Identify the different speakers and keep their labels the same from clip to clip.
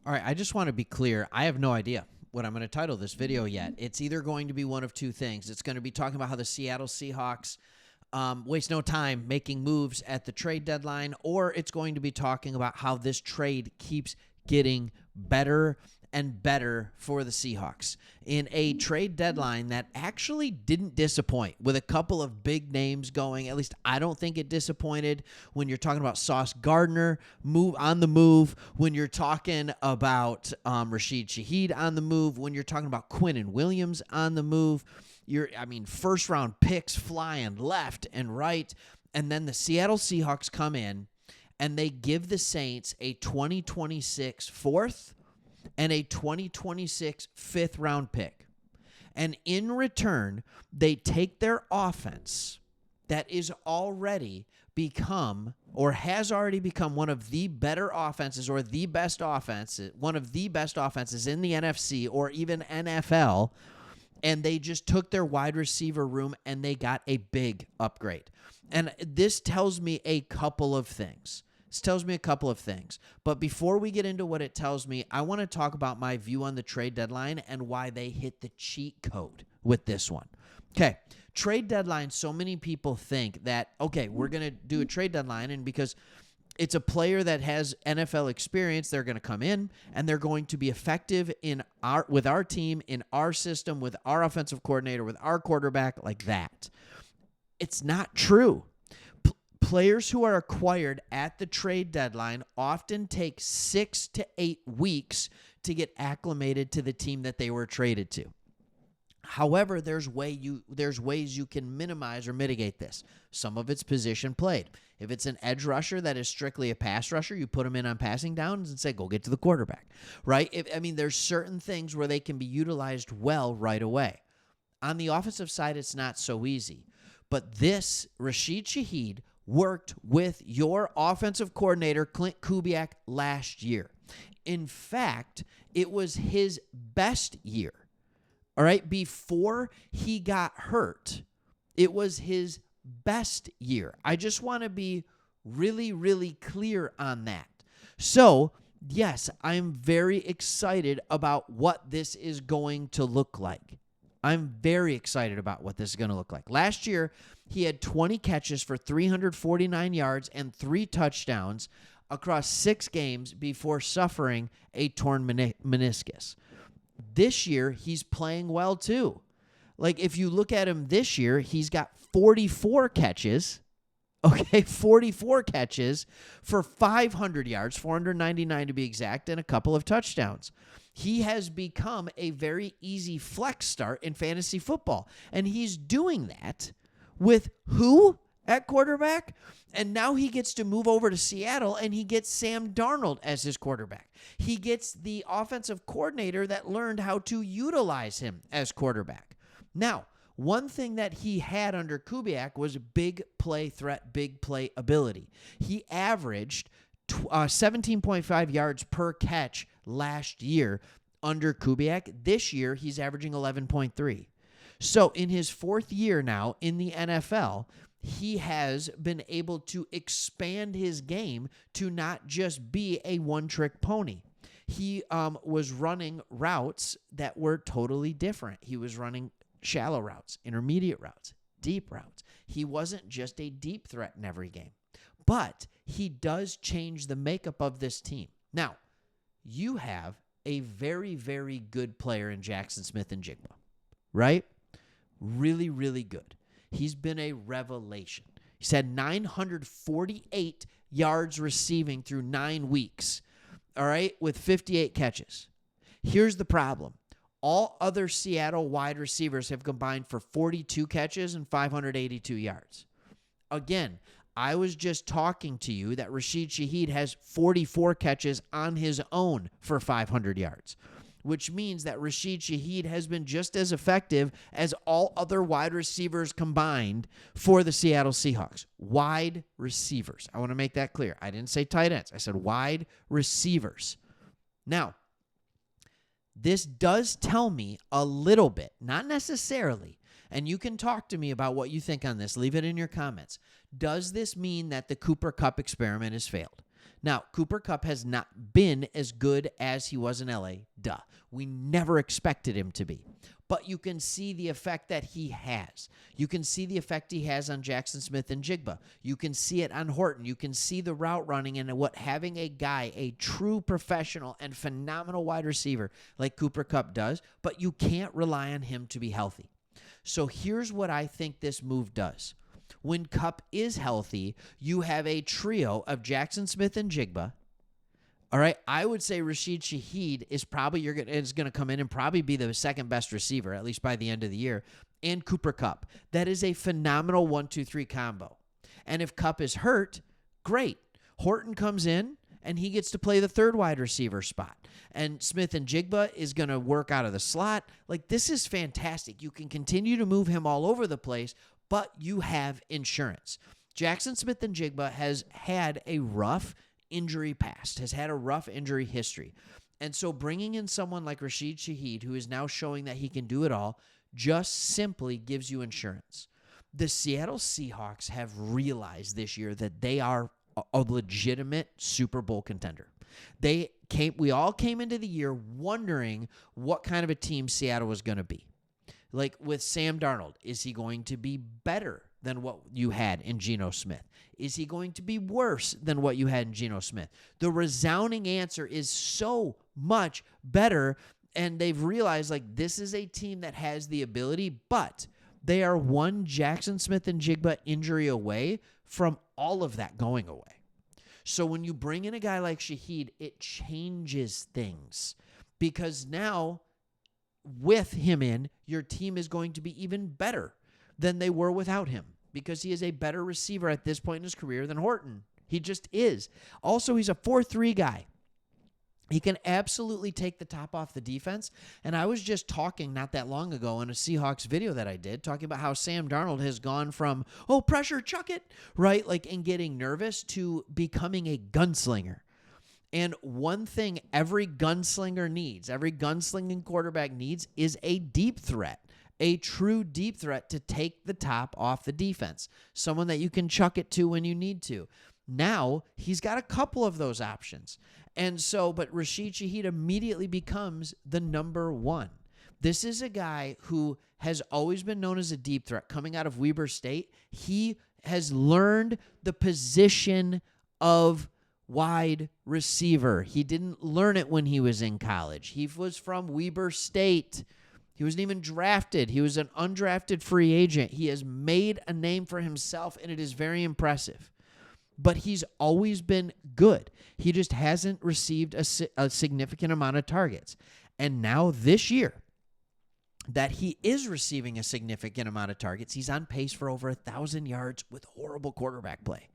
Speaker 1: All right, I just want to be clear. I have no idea what I'm going to title this video yet. It's either going to be one of two things. It's going to be talking about how the Seattle Seahawks waste no time making moves at the trade deadline, or it's going to be talking about how this trade keeps getting better and better for the Seahawks in a trade deadline that actually didn't disappoint, with a couple of big names going. At least I don't think it disappointed. When you're talking about Sauce Gardner on the move, when you're talking about Rashid Shaheed on the move, when you're talking about Quinnen Williams on the move, first round picks flying left and right. And then the Seattle Seahawks come in and they give the Saints a 2026 fourth and a 2026 fifth round pick. And in return, they take their offense that is already become or has already become one of the better offenses or the best offenses, one of the best offenses in the NFC or even NFL, and they just took their wide receiver room and they got a big upgrade. And this tells me a couple of things. But before we get into what it tells me, I want to talk about my view on the trade deadline and why they hit the cheat code with this one. Okay, trade deadline, so many people think that, okay, we're going to do a trade deadline, and because it's a player that has NFL experience, they're going to come in and they're going to be effective with our team, in our system, with our offensive coordinator, with our quarterback, like that. It's not true. Players who are acquired at the trade deadline often take 6 to 8 weeks to get acclimated to the team that they were traded to. However, there's ways you can minimize or mitigate this. Some of it's position played. If it's an edge rusher that is strictly a pass rusher, you put him in on passing downs and say, go get to the quarterback, right? There's certain things where they can be utilized well right away. On the offensive side, it's not so easy. But this, Rashid Shaheed, worked with your offensive coordinator, Clint Kubiak, last year. In fact, it was his best year. All right, before he got hurt, it was his best year. I just want to be really, really clear on that. So, yes, I'm very excited about what this is going to look like. I'm very excited about what this is going to look like. Last year, he had 20 catches for 349 yards and 3 touchdowns across 6 games before suffering a torn meniscus. This year, he's playing well too. Like, if you look at him this year, he's got 44 catches, 44 catches for 500 yards, 499 to be exact, and a couple of touchdowns. He has become a very easy flex start in fantasy football, and he's doing that with who at quarterback? And now he gets to move over to Seattle, and he gets Sam Darnold as his quarterback. He gets the offensive coordinator that learned how to utilize him as quarterback. Now, one thing that he had under Kubiak was big play threat, big play ability. He averaged 17.5 yards per catch last year under Kubiak. This year, he's averaging 11.3. So in his 4th year now in the NFL, he has been able to expand his game to not just be a one-trick pony. He was running routes that were totally different. He was running shallow routes, intermediate routes, deep routes. He wasn't just a deep threat in every game. But he does change the makeup of this team. Now, you have a very, very good player in Jackson Smith-Njigba, right? Really, really good. He's been a revelation. He's had 948 yards receiving through 9 weeks, all right, with 58 catches. Here's the problem. All other Seattle wide receivers have combined for 42 catches and 582 yards. Again, I was just talking to you that Rashid Shaheed has 44 catches on his own for 500 yards, which means that Rashid Shaheed has been just as effective as all other wide receivers combined for the Seattle Seahawks. Wide receivers. I want to make that clear. I didn't say tight ends. I said wide receivers. Now, this does tell me a little bit, not necessarily, and you can talk to me about what you think on this. Leave it in your comments. Does this mean that the Cooper Kupp experiment has failed? Now, Cooper Kupp has not been as good as he was in LA. Duh. We never expected him to be. But you can see the effect that he has. You can see the effect he has on Jackson Smith and Jigba. You can see it on Horton. You can see the route running and what having a guy, a true professional and phenomenal wide receiver like Cooper Kupp does, but you can't rely on him to be healthy. So here's what I think this move does. When Kupp is healthy, you have a trio of Jackson Smith and Jigba. All right, I would say Rashid Shaheed is probably is going to come in and probably be the second best receiver, at least by the end of the year, and Cooper Kupp. That is a phenomenal 1-2-3 combo. And if Kupp is hurt, great. Horton comes in, and he gets to play the third wide receiver spot. And Smith and Jigba is going to work out of the slot. Like, this is fantastic. You can continue to move him all over the place, but you have insurance. Jackson Smith and Jigba has had a rough injury past, has had a rough injury history. And so bringing in someone like Rashid Shaheed, who is now showing that he can do it all, just simply gives you insurance. The Seattle Seahawks have realized this year that they are a legitimate Super Bowl contender. We all came into the year wondering what kind of a team Seattle was going to be. Like with Sam Darnold, is he going to be better than what you had in Geno Smith? Is he going to be worse than what you had in Geno Smith? The resounding answer is so much better, and they've realized, like, this is a team that has the ability, but they are one Jackson Smith and Jigba injury away from all of that going away. So when you bring in a guy like Shaheed, it changes things, because now with him in, your team is going to be even better than they were without him, because he is a better receiver at this point in his career than Horton. He just is. Also, he's a 4-3 guy. He can absolutely take the top off the defense. And I was just talking not that long ago in a Seahawks video that I did, talking about how Sam Darnold has gone from, oh, pressure, chuck it, right? Like, and getting nervous to becoming a gunslinger. And one thing every gunslinger needs, every gunslinging quarterback needs, is a deep threat. A true deep threat to take the top off the defense. Someone that you can chuck it to when you need to. Now, he's got a couple of those options. And so, but Rashid Shaheed immediately becomes the number one. This is a guy who has always been known as a deep threat. Coming out of Weber State, he has learned the position of wide receiver. He didn't learn it when he was in college. He was from Weber State. He wasn't even drafted. He was an undrafted free agent. He has made a name for himself, and it is very impressive. But he's always been good. He just hasn't received a significant amount of targets. And now this year, that he is receiving a significant amount of targets, he's on pace for over 1,000 yards with horrible quarterback play.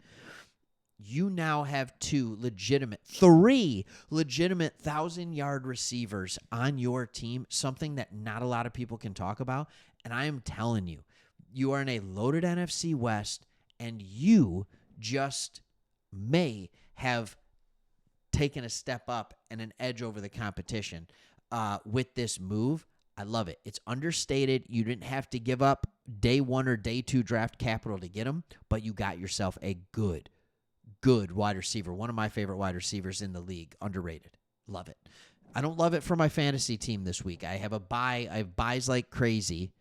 Speaker 1: You now have three legitimate 1,000-yard receivers on your team, something that not a lot of people can talk about. And I am telling you, you are in a loaded NFC West, and you just may have taken a step up and an edge over the competition with this move. I love it. It's understated. You didn't have to give up day one or day two draft capital to get him, but you got yourself a good wide receiver. One of my favorite wide receivers in the league. Underrated. Love it. I don't love it for my fantasy team this week. I have a bye. I have buys like crazy.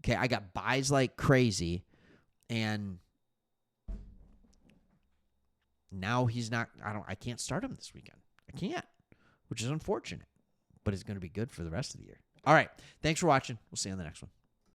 Speaker 1: Okay, I got buys like crazy, and now he's not. I can't start him this weekend. I can't, which is unfortunate, but it's going to be good for the rest of the year. All right. Thanks for watching. We'll see you on the next one.